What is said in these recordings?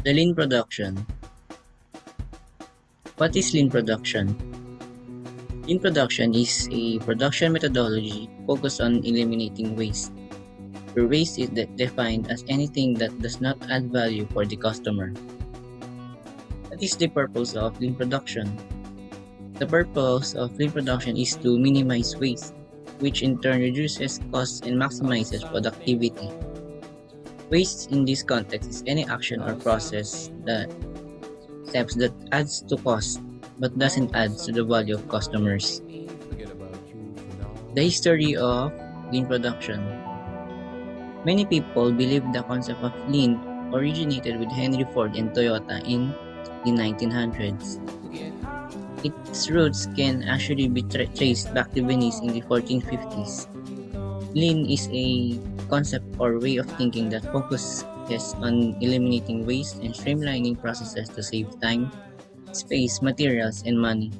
The lean production. What is lean production? Lean production is a production methodology focused on eliminating waste. Where waste is defined as anything that does not add value for the customer. What is the purpose of lean production? The purpose of lean production is to minimize waste, which in turn reduces costs and maximizes productivity. Waste in this context is any action or process that steps that adds to cost but doesn't add to the value of customers. The history of lean production. Many people believe the concept of lean originated with Henry Ford and Toyota in the 1900s. Its roots can actually be traced back to Venice in the 1450s. Lean is a concept or way of thinking that focuses on eliminating waste and streamlining processes to save time, space, materials, and money.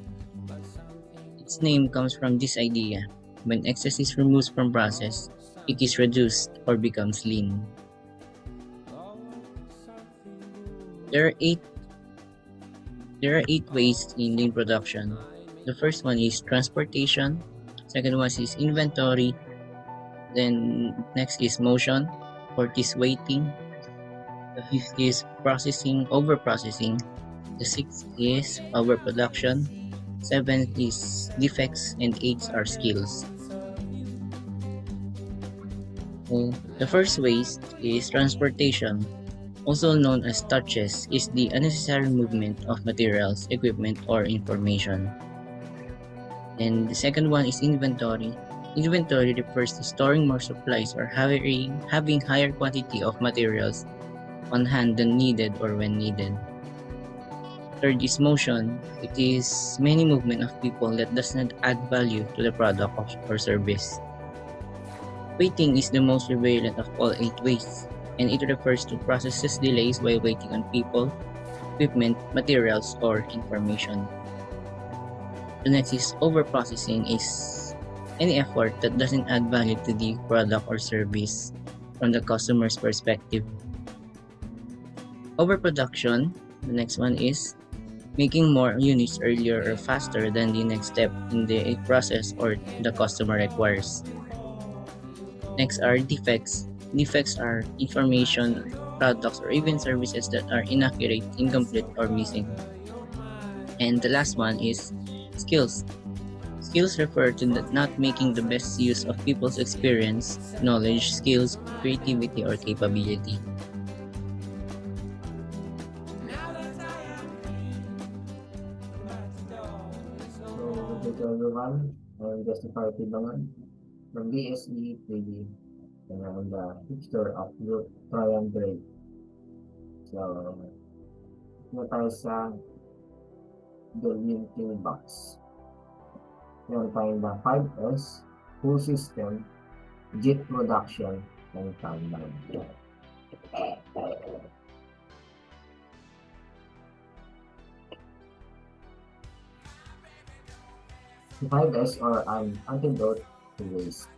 Its name comes from this idea. When excess is removed from process, it is reduced or becomes lean. There are eight There are eight ways in lean production. The first one is transportation. Second one is inventory. Then next is motion. Fourth is waiting. The fifth is processing, over processing. The sixth is overproduction. Seventh is defects, and eighth are skills. The first waste is transportation. Also known as touches, is the unnecessary movement of materials, equipment, or information. And the second one is inventory. Inventory refers to storing more supplies or having higher quantity of materials on hand than needed or when needed. Third is motion. It is many movement of people that does not add value to the product or service. Waiting is the most prevalent of all eight wastes, and it refers to processes delays while waiting on people, equipment, materials, or information. The next is overprocessing is any effort that doesn't add value to the product or service from the customer's perspective. Overproduction, the next one is making more units earlier or faster than the next step in the process or the customer requires. Next are defects. Defects are information, products, or even services that are inaccurate, incomplete, or missing. And the last one is skills. Skills refer to not making the best use of people's experience, knowledge, skills, creativity, or capability. So, good day to everyone. I'm JT.Bangad from BSE 3D, and I'm the fixture of Group Triangle. So, na tayo sa Billion Box. Meron tayong the 5S, full system, JIT production, and Kanban. The 5S are an antidote to waste.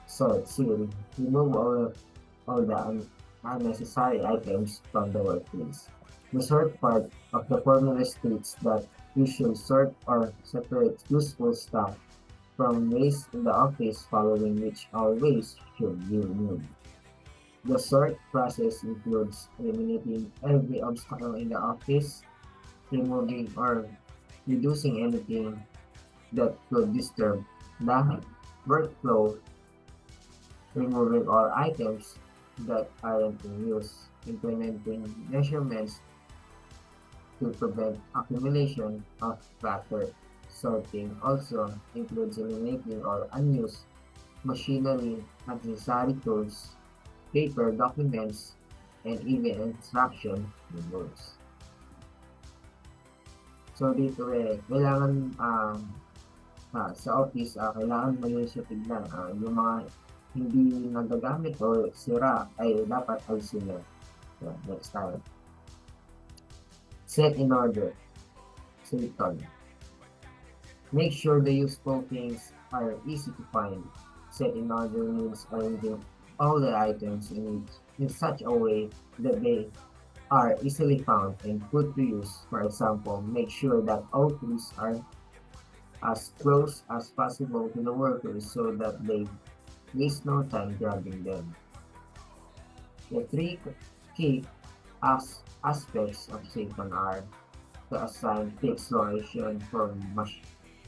So, seal, remove all the unnecessary items from the workplace. The sort part of the formula states that you should sort or separate useful stuff from waste in the office, following which all waste should be removed. The sort process includes eliminating every obstacle in the office, removing or reducing anything that could disturb the workflow, removing all items that aren't in use, implementing measurements to prevent accumulation of clutter. Sorting also includes eliminating all unused machinery, unnecessary tools, paper documents, and even instruction manuals. So dito kailangan sa office, kailangan mo yung siya tignan, yung mga hindi nagagamit o sira ay dapat alisin nyo. So, next time. Set in order. Selecton. Make sure the useful things are easy to find. Set in order means arranging all the items in such a way that they are easily found and put to use. For example, make sure that all tools are as close as possible to the workers so that they waste no time grabbing them. The three key aspects of Satan are to assign fixed location for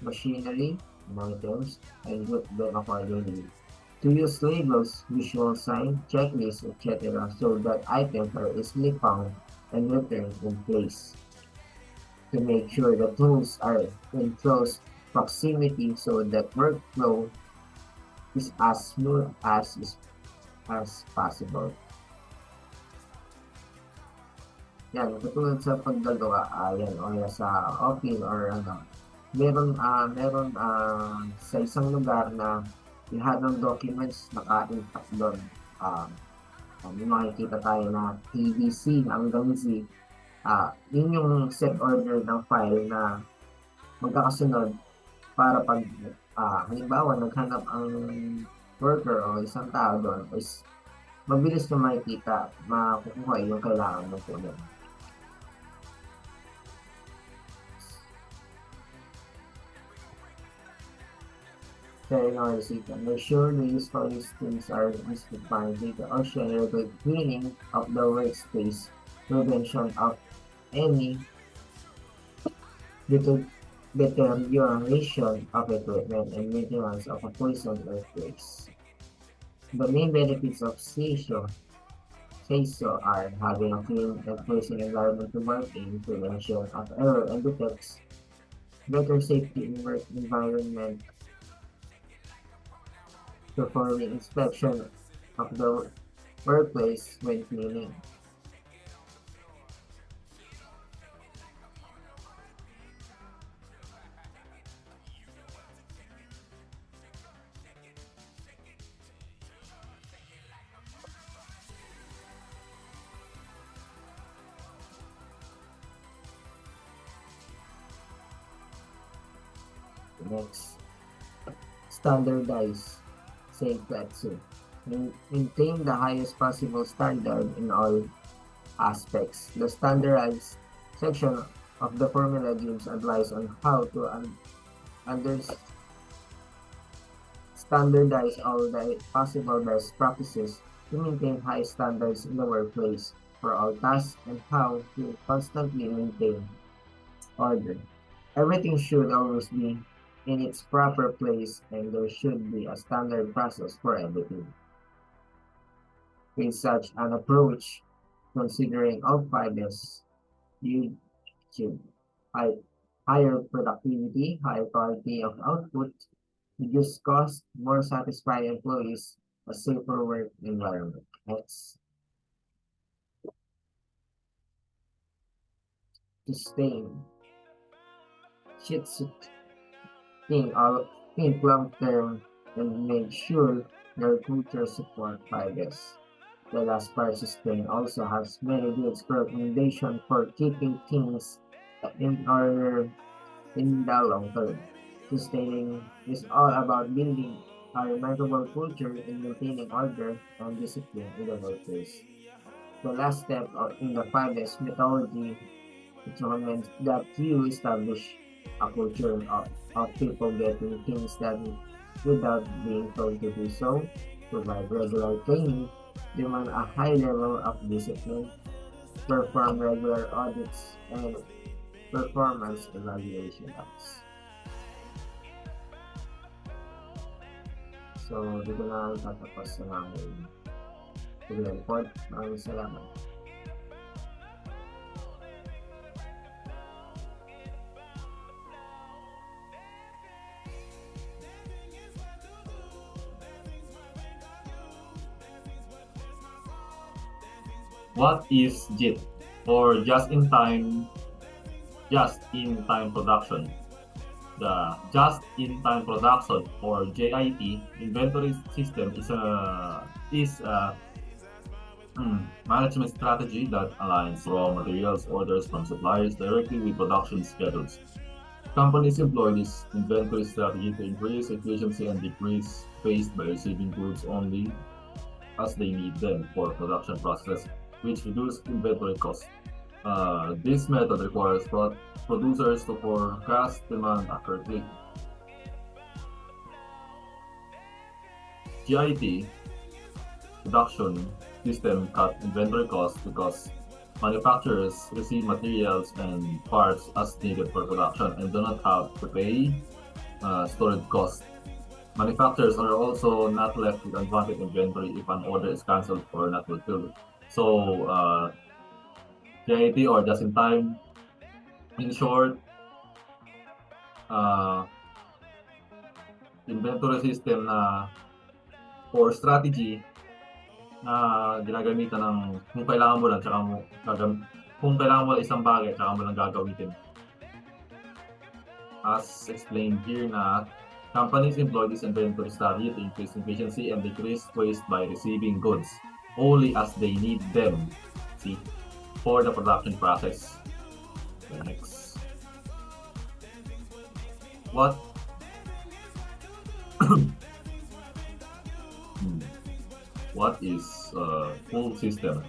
machinery and items and group them accordingly. To use labels, visual sign, checklists, etc. so that items are easily found and returned in place. To make sure the tools are in close proximity so that workflow is as smooth as possible. Yan, katulad sa paggagawa, yan, o yan sa office or ano, meron sa isang lugar na lahat ng documents naka-impact doon. Ah, may makikita tayo na TBC hanggang Z. Yun yung set order ng file na magkakasunod para pag halimbawa naghanap ang worker o isang tao doon is mabilis na makikita, makukuha yung kailangan mo po doon. Very nice. Make sure the useful things are misdefined data or shared with cleaning of the workspace, prevention of any deterioration of equipment, and maintenance of a poison earthquakes. The main benefits of CISO are having a clean and poison environment to work in, prevention of error and defects, better safety in work environment, performing inspection of the workplace when cleaning. Next, standardize safeguarding. Maintain the highest possible standard in all aspects. The standardized section of the formula gives advice on how to standardize all the possible best practices to maintain high standards in the workplace for all tasks and how to constantly maintain order. Everything should always be in its proper place and there should be a standard process for everything. With such an approach, considering all fibers, you should high, higher productivity, higher quality of output, reduce cost, more satisfied employees, a safer work environment. Next, sustain. Should think long term and make sure your culture support fibers. The last part sustain also has many good recommendations for keeping things in order in the long term. Sustaining is all about building a remarkable culture and maintaining order and discipline in the workplace. The last step in the 5S methodology recommends that you establish a culture of people getting things done without being told to do so, provide regular training, demand a high level of discipline, perform regular audits, and performance evaluations. So, dito na tatapos sa aking report. Maraming salamat. What is JIT or just-in-time production? The just-in-time production or JIT inventory system is a management strategy that aligns raw materials orders from suppliers directly with production schedules. Companies employ this inventory strategy to increase efficiency and decrease waste by receiving goods only as they need them for production process. which reduce inventory costs. This method requires producers to forecast demand accurately. GIT production system cut inventory costs because manufacturers receive materials and parts as needed for production and do not have to pay storage costs. Manufacturers are also not left with unwanted inventory if an order is cancelled or not fulfilled. So, JIT or just in time, in short, uh, inventory system na or strategy na ginagamitan ng kung kailangan mo lang tsaka mo kung kailangan mo lang isang bagay tsaka mo lang gagamitin. As explained here na companies employ this inventory strategy to increase efficiency and decrease waste by receiving goods only as they need them. See, for the production process. Okay, next. What what is a pull system?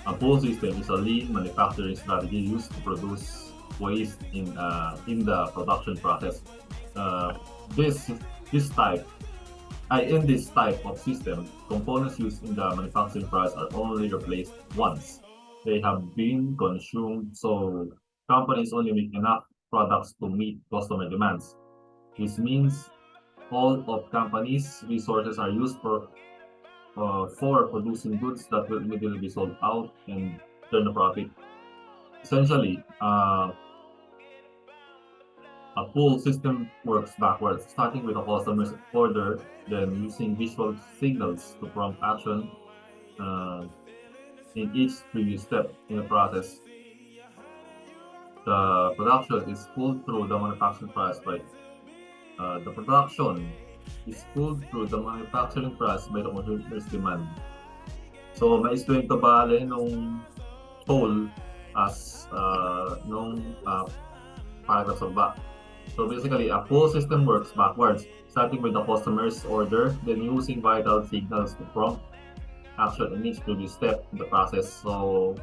A pull system is a lean manufacturing strategy used to produce waste in the production process. Uh, this this type in this type of system, components used in the manufacturing process are only replaced once. They have been consumed, so companies only make enough products to meet customer demands. This means all of companies' resources are used for producing goods that will immediately be sold out and turn a profit. Essentially, a pull system works backwards, starting with a customer's order, then using visual signals to prompt action uh, in each previous step in the process. The production is pulled through the manufacturing process by the production is pulled through the manufacturing process by the consumer's demand. So, ma-explain ko bale nung pull as nung paragraph sa baba. So basically, a pull system works backwards, starting with the customer's order, then using vital signals to prompt action in each previous step in the process. So,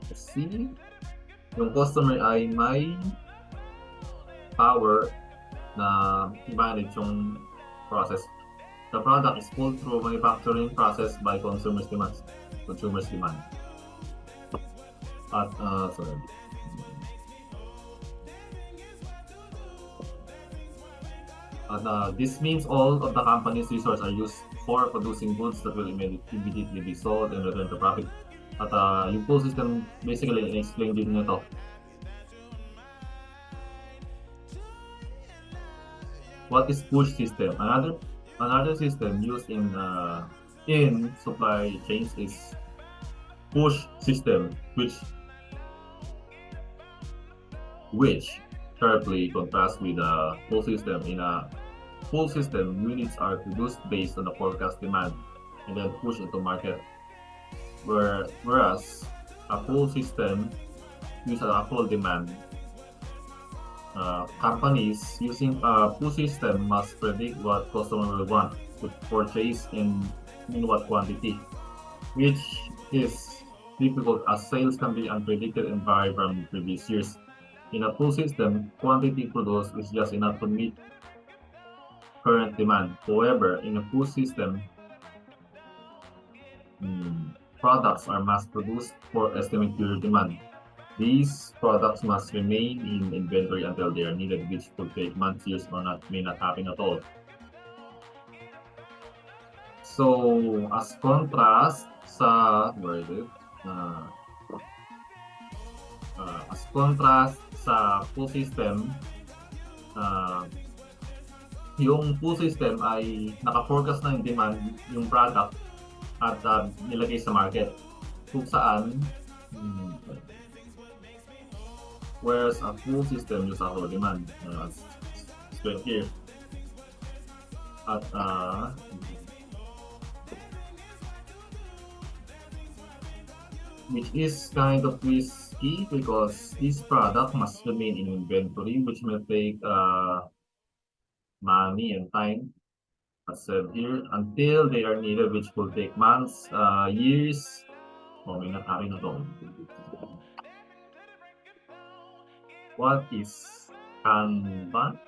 let's see, yung customer ay may power na i-manage yung process. The product is pulled through manufacturing process by consumers' demands. Consumers' demand. At, sorry. This means all of the company's resources are used for producing goods that will immediately be sold and return to profit. At yung pull system, basically, in-explain din nito. What is push system? Another system used in supply chains is push system, which sharply contrasts with a pull system. In a pull system, units are produced based on the forecast demand and then pushed into market. Whereas a pull system uses actual demand. Companies using a pull system must predict what customer will want to purchase in what quantity, which is difficult as sales can be unpredicted and vary from previous years. In a pull system, quantity produced is just enough to meet current demand. However, in a pull system, products are mass-produced for estimated future demand. These products must remain in inventory until they are needed, which could take months, years, or may not happen at all. So, as contrast where is it? As contrast sa pull system, yung pull system ay naka-forecast na yung demand, yung product, at nilagay sa market. Kung saan, whereas a pull system uses actual demand, as explained here. At which is kind of risky because this product must remain in inventory, which may take money and time, as said here, until they are needed, which will take months, years, O may natari na to. What is Kanban?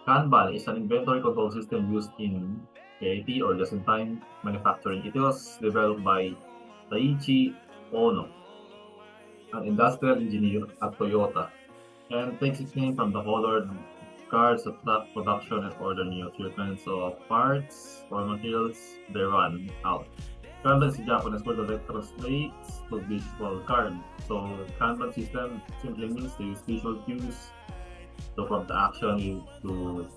Kanban is an inventory control system used in JT or just-in-time manufacturing. It was developed by Taiichi Ono, an industrial engineer at Toyota, and takes its name from the colored cards of that production and order new shipments of parts or materials they run out. Kanban is a Japanese word that translates to visual card. So Kanban system simply means to use visual cues to from the action to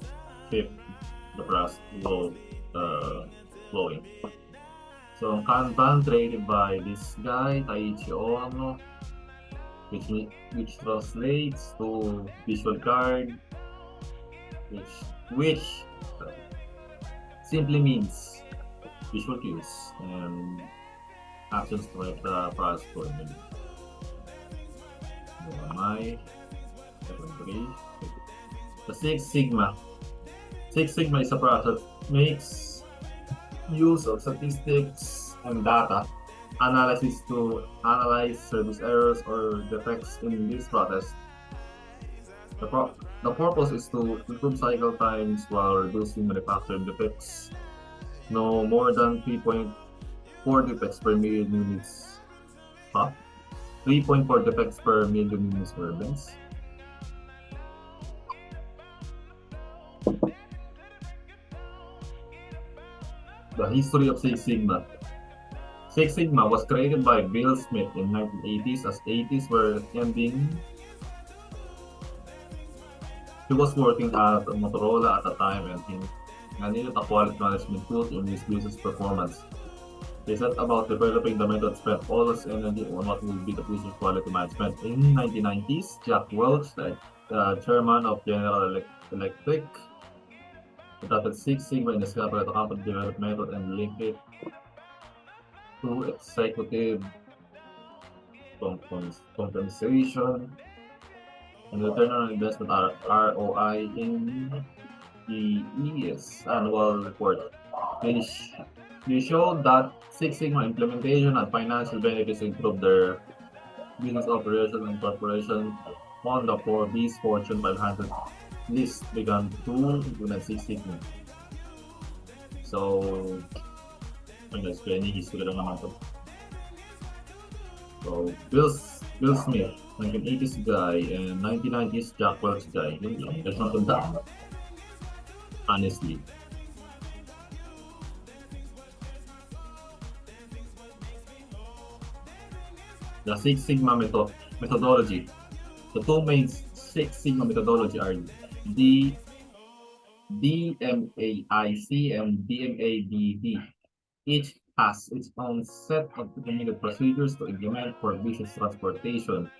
shape the brass flow, flowing. So Kanban created by this guy Taiichi Ono, which which translates to visual card, which which uh, simply means visual cues and actions to make the brass flowing. My 3. The Six Sigma. Six Sigma is a process makes use of statistics and data analysis to analyze service errors or defects in this process. The, the purpose is to improve cycle times while reducing manufacturing defects. No more than 3.4 defects per million units. Huh? 3.4 defects per million units per events. The history of Six Sigma. Six Sigma was created by Bill Smith in 1980s as 80s were ending. He was working at Motorola at the time and he needed a quality management tool to increase business performance. He set about developing the method, spent all his energy on what would be the future quality management. In 1990s, Jack Welch, the chairman of General Electric, adopted Six Sigma in the discovered the company developed method and linked it to executive compensation and return on investment ROI in the ES annual report. They showed that Six Sigma implementation and financial benefits improved their business operation and corporation. On the Forbes Fortune 500 list began to implement Six Sigma. So, guys, kaya history lang naman to. So, Bill Smith, 1980s guy, and 1990s Jack Welch guy. Yun lang, there's nothing done. Honestly. The Six Sigma methodology. The two main Six Sigma methodology are D DMAIC and DMADD. Each has its own set of determined procedures to implement for business transportation.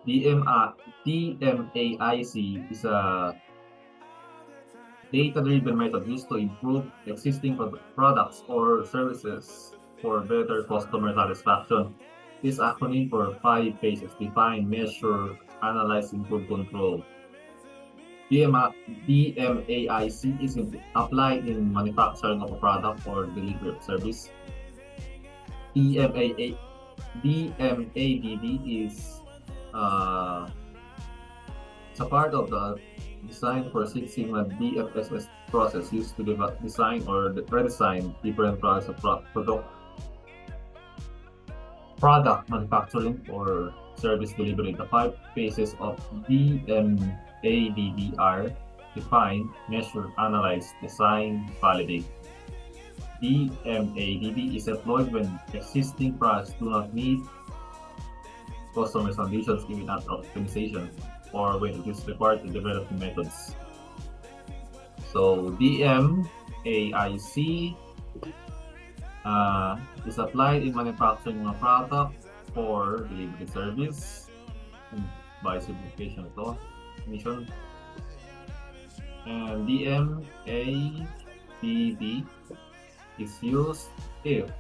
DMAIC is a data-driven method used to improve existing products or services for better customer satisfaction. This acronym for 5 phases: define, measure, analyze, improve, control. DMAIC is applied in manufacturing of a product or delivery of service. DMADD is it's a part of the design for Six Sigma DFSS process used to design or redesign different products of product manufacturing or service delivery. The 5 phases of DMADD are define, measure, analyze, design, validate. DMADD is employed when existing products do not meet customer conditions given at optimization or when it is required to develop methods. So DMAIC is applied in manufacturing a product for delivery service by simplification ito, mission. And DMADD is used if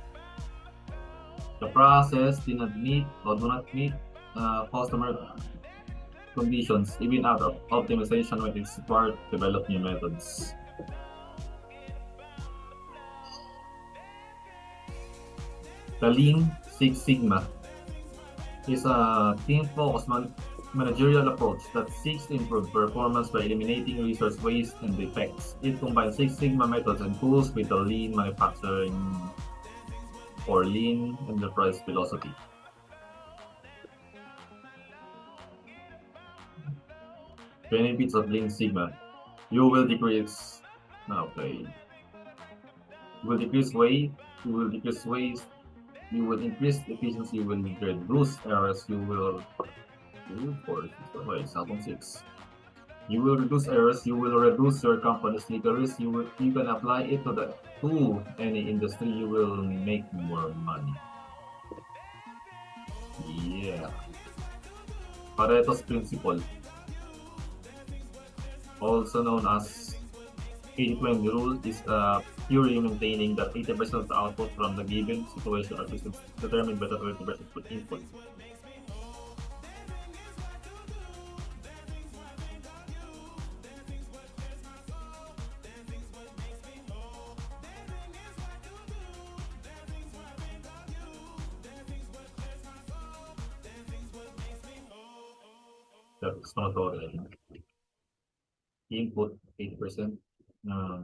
the process did not meet or do not meet customer conditions, even out of optimization when it's required to develop new methods. The Lean Six Sigma is a team-focused managerial approach that seeks to improve performance by eliminating resource waste and defects. It combines Six Sigma methods and tools with the lean manufacturing or lean enterprise philosophy. Benefits of Lean Sigma. You will decrease okay. You will decrease weight, you will decrease waste, you will increase efficiency, you will reduce errors, you will example 6. You will reduce errors, you will reduce your company's legal risk, you can apply it to any industry, you will make more money. Yeah. Pareto's principle, also known as 80-20 rule, is a theory maintaining that 80% of the output from the given situation are determined by the 20% input. That's not all. Input 80%,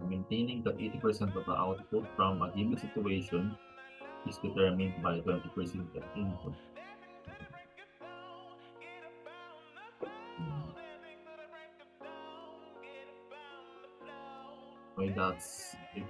maintaining that 80% of the output from a given situation is determined by 20% of input. Okay, that's it.